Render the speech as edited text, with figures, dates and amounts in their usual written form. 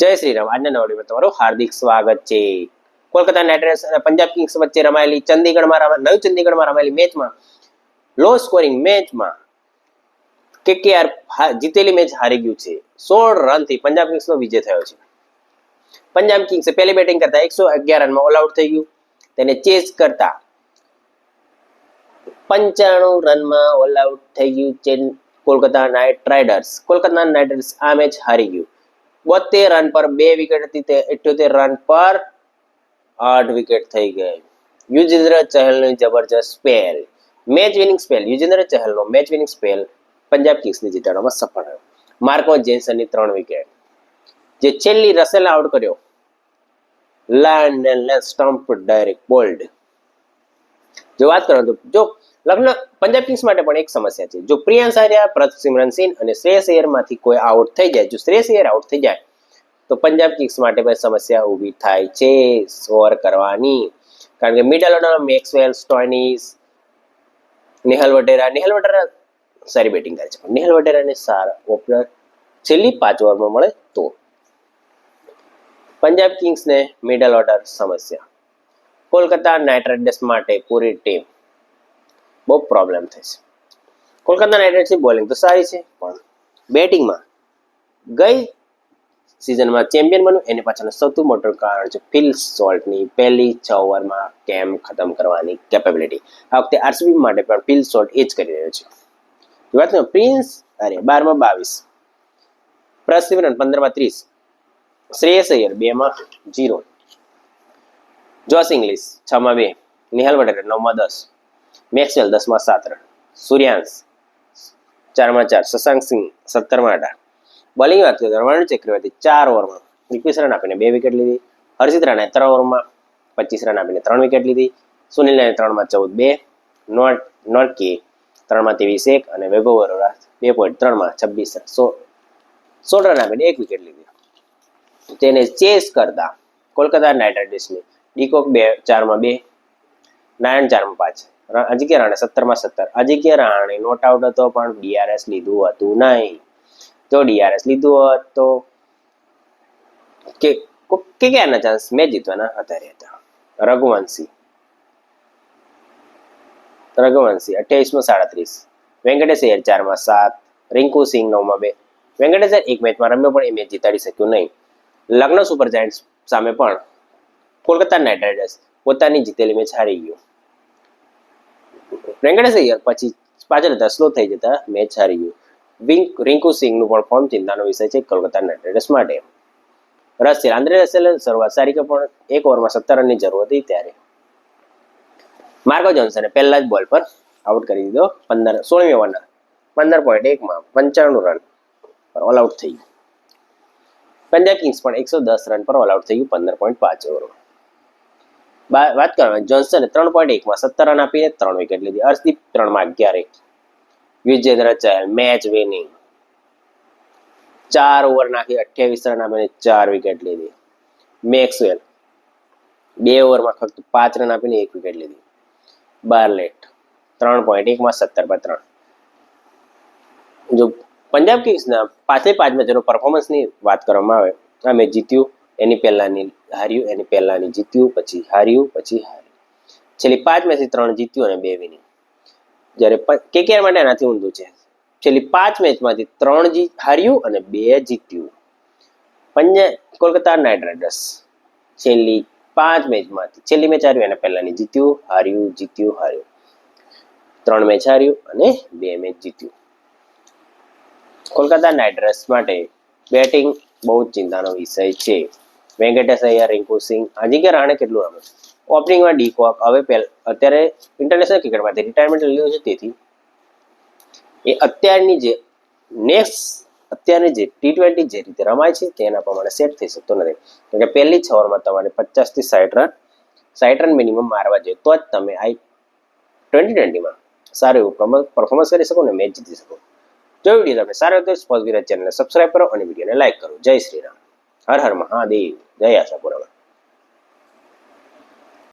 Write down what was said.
જય શ્રી રામ. આજના નવા વિડીયોમાં તમારું હાર્દિક સ્વાગત છે. કોલકાતા નાઇટ રાઇડર્સ અને પંજાબ કિંગ્સ વચ્ચે રમાયેલી નવી ચંદીગઢમાં રમાયેલી મેચમાં લો સ્કોરિંગ મેચમાં કેકેઆર જીતેલી મેચ હારી ગયું છે. 16 રનથી પંજાબ કિંગ્સનો વિજય થયો છે. પંજાબ કિંગ્સે પહેલી બેટિંગ કરતા 111 રનમાં ઓલ આઉટ થઈ ગયું. તેને ચેસ કરતા 95 રનમાં ઓલ આઉટ થઈ ગયું છે Kolkata night riders. Kolkata night riders આ મેચ હારી ગયું. 72 રન પર 2 વિકેટ હતી તે 78 રન પર 8 વિકેટ થઈ ગઈ. યુજવેન્દ્ર ચહલની જબરજસ્ત spell, match winning spell. Yuzvendra ચહલનો મેચ વિનિંગ સ્પેલ પંજાબ કિંગ્સને જીતાડવામાં સફળ રહ્યો. માર્કો જેન્સનની 3 વિકેટ, જે છેલ્લી રસેલને આઉટ કર્યો. Landon stump direct bold. જો વાત કરો તો જો પંજાબ કિંગ્સ માટે પણ એક સમસ્યા છે. જો પ્રિયાંશ આર્યા, પ્રસિમરન સિંહ અને શ્રેયસ અય્યરમાંથી કોઈ આઉટ થઈ જાય, જો શ્રેયસ અય્યર આઉટ થઈ જાય તો પંજાબ કિંગ્સ માટે પણ સમસ્યા ઊભી થાય છે સ્કોર કરવાની. કારણ કે મિડલ ઓર્ડરમાં મેક્સવેલ, સ્ટોઇનિસ, નેહલ વટેરા સારી બેટિંગ કરે છે, પણ નેહલ વટેરાને સારા ઓપનર છેલ્લી 5 ઓવરમાં મળે તો પંજાબ કિંગ્સને મિડલ ઓર્ડર સમસ્યા. કોલકાતા નાઇટ રાઇડર્સ માટે પૂરી ટીમ બહુ પ્રોબ્લેમ થશે. કોલકાતા નાઇટ રાઇડર્સની બોલિંગ તો સારી છે, પણ બેટિંગમાં ગઈ સિઝનમાં ચેમ્પિયન બન્યું એની પાછળનું સૌથી મોટું કારણ છે ફિલ સોલ્ટની પહેલી 6 ઓવરમાં કેમ ખતમ કરવાની કેપેબિલિટી. આ વખતે આરસીબી માટે પણ ફિલ સોલ્ટ એ જ કરી રહ્યો છે. વાત કરો પ્રિન્સ આર્યા 12 માં 22, પ્રસિમરન 15 માં 30, શ્રેયસ અય્યર 2 માં 0, જોસ ઇંગ્લિશ 6 માં 2, નેહલ વટેરા 9 માં 10, મેક્સવેલ 10 માં 7 રન, સૂર્યાંશ 4 માં 4, શશાંક સિંહ 17 માં 18. બોલિંગ વાત કરીએ તો રણવીર ચક્રવર્તી 4 ઓવરમાં 21 રન આપીને 2 વિકેટ લીધી. હર્ષિત રાણાએ 3 ઓવરમાં 25 રન આપીને 3 વિકેટ લીધી. સુનિલ નાયરે 3 માં 14, 2, નોટકી 3 માં 23, 1 અને વૈભવ અરોરા 2.3 માં 26 રન 16 રન આપીને 1 વિકેટ લીધી. તેને ચેસ કરતા કોલકાતા નાઇટ રાઇડર્સની ડીકોક 4 માં 2, નાયન 4 માં 5, અજિંક્ય રહાણે 17 માં 17. અજિંક્ય રહાણે નોટ આઉટ હતો, પણ ડીઆરએસ લીધું હતું નહીં. જો ડીઆરએસ લીધું હોત તો કેકેઆરના ચાન્સ મેચ જીતવાના હતા રહેતા. રઘુવંશી 28 માં 37, વેંકટેશ અય્યર 4 માં 7, રિંકુ સિંહ 9 માં 2. વેંકટેશ અય્યર એક મેચમાં રમ્યો પણ એ મેચ જીતાડી શક્યું નહીં. લખનઉ સુપર જાયન્ટ્સ સામે પણ કોલકાતા નાઇટ રાઇડર્સ પોતાની જીતેલી મેચ હારી ગયું. વેંકટેશ અય્યર પછી પાછળ જતા સ્લો થઈ જતા મેચ હારી ગયું. રિંકુ સિંહનું પણ ફોર્મ ચિંતાનો વિષય છે કોલકાતા નાઇટ રાઇડર્સ માટે. આંદ્રે રસેલે શરૂઆત સારી કે પણ 1 ઓવરમાં 17 રનની જરૂર હતી ત્યારે માર્કો જોન્સને પહેલા જ બોલ પર આઉટ કરી દીધો. 16મી ઓવરના 15.1 માં 95 રન પર ઓલ આઉટ થઈ ગયું. પંજાબ કિંગ્સ પણ 110 રન પર ઓલ આઉટ થઈ ગયું 15.5 ઓવરમાં. વાત કરવામાં જોન્સને 3.1 માં 17 રન આપીને 3 વિકેટ લીધી. હર્ષદીપ 3 માં 11, યુજવેન્દ્ર ચહલ મેચ વિનિંગ 4 ઓવર નાખી 28 રન આપીને 4 વિકેટ લીધી. મેક્સવેલ 2 ઓવરમાં ફક્ત 5 રન આપીને 1 વિકેટ લીધી. બાર્લેટ 3.1 માં 17/3. જો પંજાબ કિંગ્સના પાછલી 5 મેચોનો પરફોર્મન્સની વાત કરવામાં આવે, આ મેચ જીત્યું, એની પહેલાની હાર્યું, એની પહેલાની જીત્યું, પછી હાર્યું, પછી હાર્યું. છેલ્લી 5 મેચથી 3 જીત્યું અને 2 વિનિંગ. જ્યારે કેકેઆર માટે એનાથી ઊંધું છે. છેલ્લી 5 મેચમાંથી 3 હાર્યું અને 2 જીત્યું. કોલકાતા નાઇટ રાઇડર્સ છેલ્લી 5 મેચમાંથી છેલ્લી મેચ હાર્યું અને પહેલાની જીત્યું, હાર્યું, જીત્યું, હાર્યું. 3 મેચ હાર્યું અને 2 મેચ જીત્યું. કોલકાતા નાઇટ રાઇડર્સ માટે બેટિંગ બહુ જ ચિંતાનો વિષય છે. વેંકટેશ અય્યર, રિંકુ સિંહ, અજિંક્ય રહાણે કેટલું રમે. ઓપનિંગમાં ડીકોક હવે અત્યારે ઇન્ટરનેશનલ ક્રિકેટમાંથી રિટાયરમેન્ટ લીધું છે, તેથી એ અત્યારની જે T20 જે રીતે રમાય છે તેના પ્રમાણે સેટ થઈ શકતો નથી. કારણ કે પહેલી 6 ઓવરમાં તમારે 50 થી 60 રન મિનિમમ મારવા જોઈએ, તો જ તમે આ 2020માં સારું એવું પરફોર્મન્સ કરી શકો અને મેચ જીતી શકો. જો વિડીયો તમને સારો લાગે તો સ્પોર્ટ્સ વિરાજ ચેનલને સબસ્ક્રાઇબ કરો અને વિડીયોને લાઈક કરો. જય શ્રી રામ, હર હર મહાદેવ, જય આશાપુરા.